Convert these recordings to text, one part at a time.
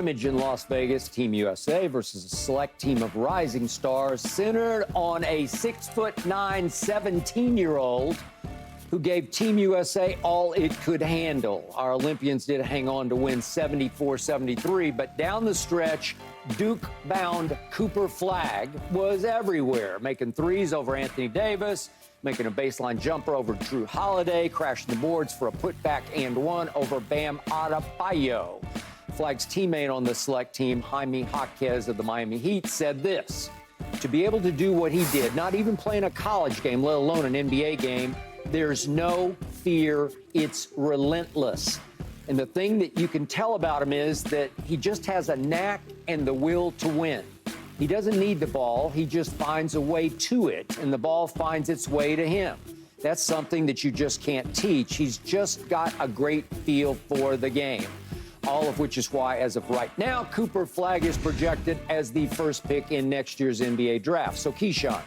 Image in Las Vegas, Team USA versus a select team of rising stars centered on a 6'9", 17-year-old who gave Team USA all it could handle. Our Olympians did hang on to win 74-73, but down the stretch, Duke-bound Cooper Flagg was everywhere, making threes over Anthony Davis, making a baseline jumper over Drew Holiday, crashing the boards for a putback and one over Bam Adebayo. Flagg's teammate on the select team, Jaime Jaquez of the Miami Heat, said this: to be able to do what he did, not even playing a college game, let alone an NBA game, there's no fear. It's relentless. And the thing that you can tell about him is that he just has a knack and the will to win. He doesn't need the ball. He just finds a way to it, and the ball finds its way to him. That's something that you just can't teach. He's just got a great feel for the game. All of which is why, as of right now, Cooper Flagg is projected as the first pick in next year's NBA draft. So, Keyshawn,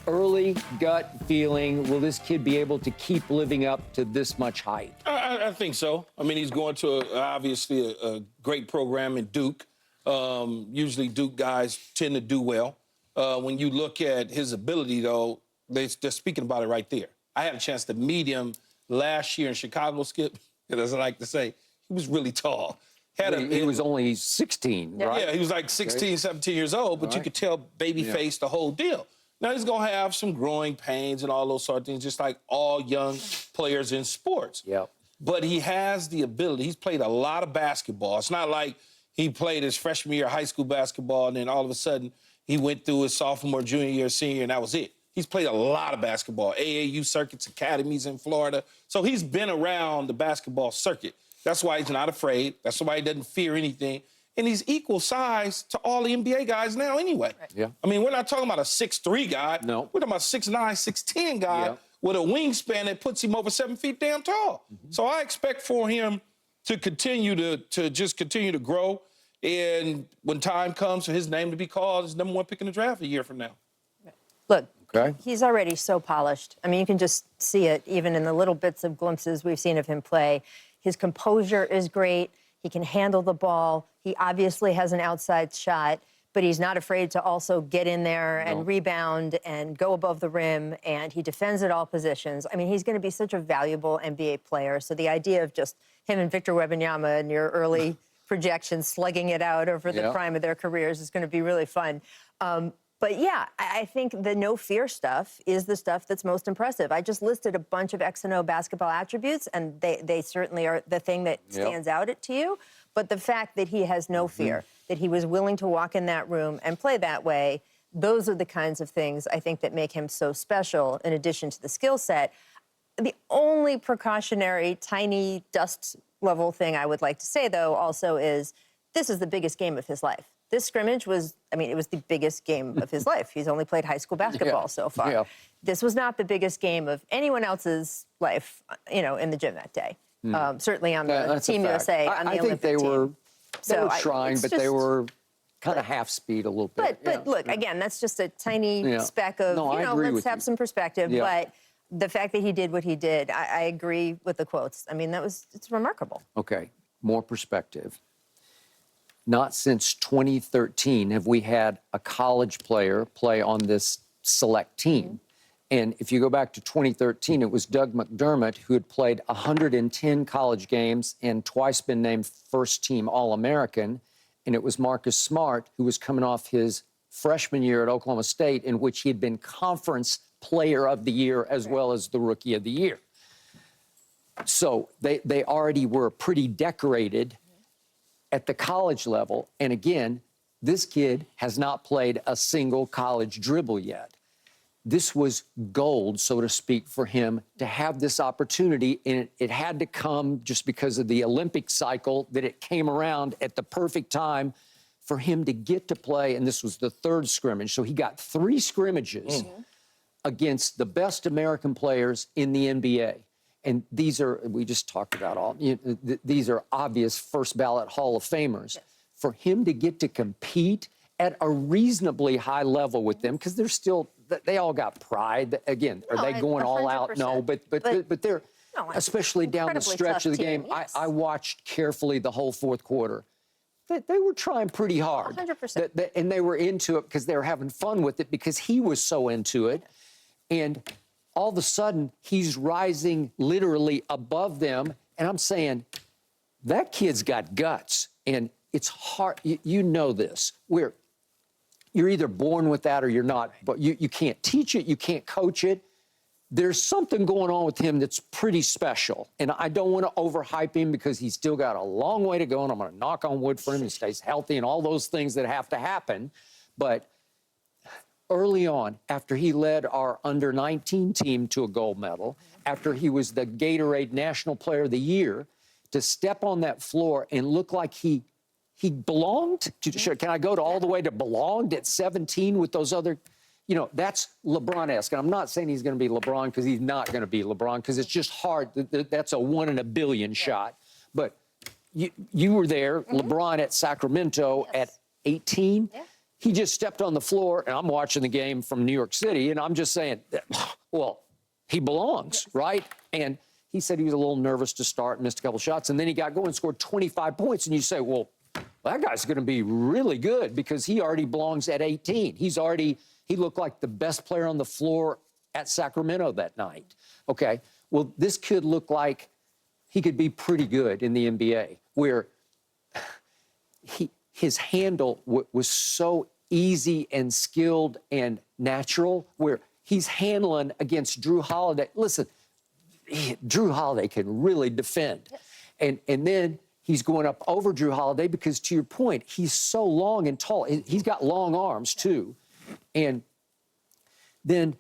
early gut feeling, will this kid be able to keep living up to this much hype? I think so. I mean, he's going to, obviously, a great program in Duke. Usually Duke guys tend to do well. When you look at his ability, though, they're speaking about it right there. I had a chance to meet him last year in Chicago, Skip, as I like to say. He was really tall. He was only 16, right? Yeah, he was like 16, 17 years old, but you could tell baby face, the whole deal. Now, he's going to have some growing pains and all those sort of things, just like all young players in sports. Yep. But he has the ability. He's played a lot of basketball. It's not like he played his freshman year of high school basketball, and then all of a sudden he went through his sophomore, junior year, senior, and that was it. He's played a lot of basketball, AAU circuits, academies in Florida. So he's been around the basketball circuit. That's why he's not afraid. That's why he doesn't fear anything. And he's equal size to all the NBA guys now anyway. Right. Yeah. I mean, we're not talking about a 6'3" guy. No. We're talking about 6'9", 6'10" guy with a wingspan that puts him over 7 feet damn tall. So I expect for him to continue to grow. And when time comes for his name to be called as #1 pick in the draft a year from now. Look, he's already so polished. I mean, you can just see it even in the little bits of glimpses we've seen of him play. His composure is great. He can handle the ball. He obviously has an outside shot, but he's not afraid to also get in there and rebound and go above the rim, and he defends at all positions. I mean, he's going to be such a valuable NBA player. So the idea of just him and Victor Wembanyama in your early projections slugging it out over the prime of their careers is going to be really fun. But yeah, I think the no fear stuff is the stuff that's most impressive. I just listed a bunch of X and O basketball attributes, and they certainly are the thing that stands out to you. But the fact that he has no fear, that he was willing to walk in that room and play that way, those are the kinds of things I think that make him so special in addition to the skill set. The only precautionary, tiny dust level thing I would like to say, though, also is this is the biggest game of his life. This scrimmage was, I mean, it was the biggest game of his life. He's only played high school basketball so far. This was not the biggest game of anyone else's life, you know, in the gym that day. Certainly on the Team USA, on the Olympic team. They were trying, but they were kind of half speed a little bit. But look, again, that's just a tiny speck of, you know, let's have some perspective. But the fact that he did what he did, I agree with the quotes. I mean, it's remarkable. Okay, more perspective. Not since 2013 have we had a college player play on this select team. And if you go back to 2013, it was Doug McDermott, who had played 110 college games and twice been named first-team All-American. And it was Marcus Smart, who was coming off his freshman year at Oklahoma State, in which he had been Conference Player of the Year as well as the Rookie of the Year. So they already were pretty decorated at the college level. And again, this kid has not played a single college dribble yet. This was gold, so to speak, for him to have this opportunity. And it had to come just because of the Olympic cycle, that it came around at the perfect time for him to get to play. And this was the third scrimmage. So he got 3 scrimmages against the best American players in the NBA. And these are, we just talked about these are obvious first ballot Hall of Famers. Yes. For him to get to compete at a reasonably high level with them, because they're still, they all got pride. Again, are they going 100%. All out? No, but they're, especially down the stretch of the game. I watched carefully the whole fourth quarter. they were trying pretty hard. 100%. And they were into it because they were having fun with it because he was so into it. And all of a sudden, he's rising literally above them. And I'm saying, that kid's got guts. And it's hard. You know this. You're either born with that or you're not. But you can't teach it. You can't coach it. There's something going on with him that's pretty special. And I don't want to overhype him because he's still got a long way to go. And I'm going to knock on wood for him. He stays healthy and all those things that have to happen. But early on, after he led our under-19 team to a gold medal, after he was the Gatorade National Player of the Year, to step on that floor and look like he belonged. Can I go all the way to belonged at 17 with those other... You know, that's LeBron-esque. And I'm not saying he's going to be LeBron because he's not going to be LeBron because it's just hard. That's a 1 in a billion shot. But you were there, LeBron at Sacramento at 18. Yeah. He just stepped on the floor, and I'm watching the game from New York City, and I'm just saying, well, he belongs, right? And he said he was a little nervous to start, missed a couple shots, and then he got going and scored 25 points. And you say, well, that guy's going to be really good because he already belongs at 18. He looked like the best player on the floor at Sacramento that night. Okay, well, this could look like he could be pretty good in the NBA, where his handle was so easy and skilled and natural, where he's handling against Drew Holiday. Listen, Drew Holiday can really defend. Yes. And then he's going up over Drew Holiday because, to your point, he's so long and tall. He's got long arms, too. And then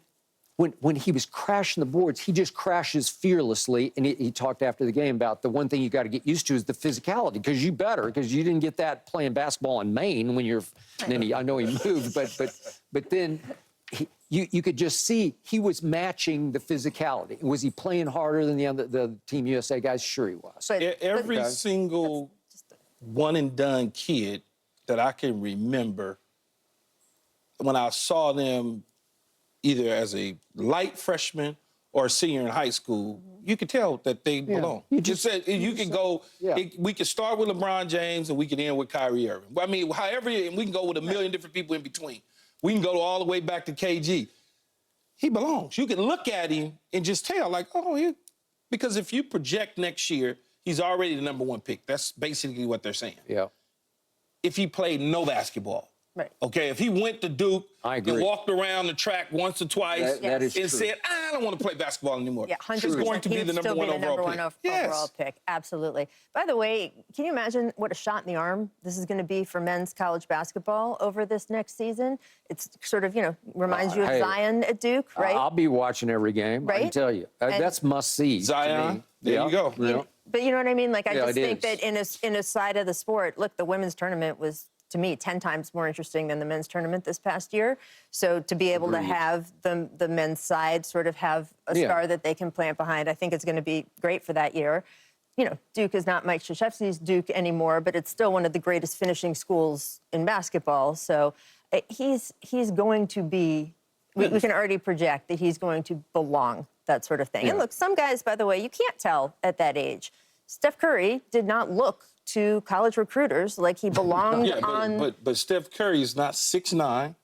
when he was crashing the boards, he just crashes fearlessly. And he talked after the game about the one thing you got to get used to is the physicality, because you didn't get that playing basketball in Maine when you're. And then I know he moved, but then you could just see he was matching the physicality. Was he playing harder than the Team USA guys? Sure he was. Every single one and done kid that I can remember, when I saw them either as a light freshman or a senior in high school, you could tell that they belong. We could start with LeBron James and we could end with Kyrie Irving. I mean, however, and we can go with a million different people in between. We can go all the way back to KG. He belongs. You can look at him and just tell, like, because if you project next year, he's already the #1 pick. That's basically what they're saying. Yeah. If he played no basketball. Right. Okay, if he went to Duke and walked around the track once or twice that is and true. said, I don't want to play basketball anymore. Yeah, 100%. He's going to be the number one overall pick. Absolutely. By the way, can you imagine what a shot in the arm this is going to be for men's college basketball over this next season? It's sort of, reminds you of Zion at Duke, right? I'll be watching every game, right? I can tell you. That's must-see. Zion, there you go. Yeah. But you know what I mean? Like, I just think that in a side of the sport, look, the women's tournament was, to me, 10 times more interesting than the men's tournament this past year. So to be able to have the men's side sort of have a star that they can plant behind, I think it's going to be great for that year. Duke is not Mike Krzyzewski's Duke anymore, but it's still one of the greatest finishing schools in basketball. So he's going to be, we can already project that he's going to belong, that sort of thing. Yeah. And look, some guys, by the way, you can't tell at that age. Steph Curry did not look to college recruiters like he belonged on. But Steph Curry is not 6'9",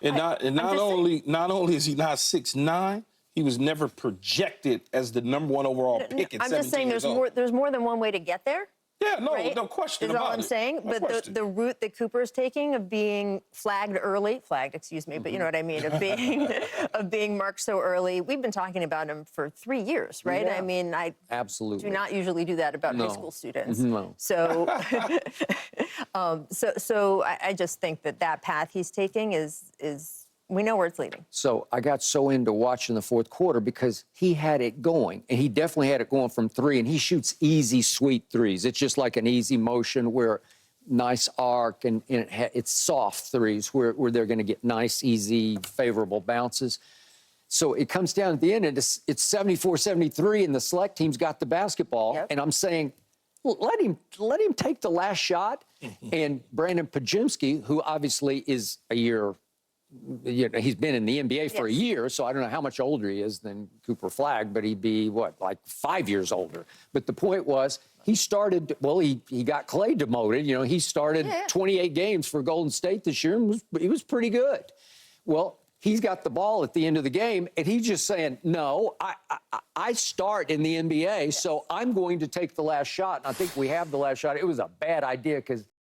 not only is he not 6'9", he was never projected as the #1 overall pick at 17 years old. I'm just saying there's more than one way to get there. Yeah, no, right? no question is about it. all I'm saying. No but the route that Cooper is taking of being flagged, excuse me, but you know what I mean, of being marked so early. We've been talking about him for 3 years, right? Yeah. I mean, I absolutely do not usually do that about high school students. No. So, so I just think that path he's taking is we know where it's leading. So I got so into watching the fourth quarter because he had it going, and he definitely had it going from three, and he shoots easy, sweet threes. It's just like an easy motion where nice arc, and it's soft threes where they're going to get nice, easy, favorable bounces. So it comes down at the end, and it's 74-73, and the select team's got the basketball, and I'm saying, let him take the last shot. And Brandon Pajemski, who obviously is a year, he's been in the NBA for a year, so I don't know how much older he is than Cooper Flagg, but he'd be, like 5 years older. But the point was, he started, well, he got Clay demoted. You know, he started 28 games for Golden State this year and he was pretty good. Well, he's got the ball at the end of the game, and he's just saying, no, I start in the NBA, so I'm going to take the last shot. And I think we have the last shot. It was a bad idea because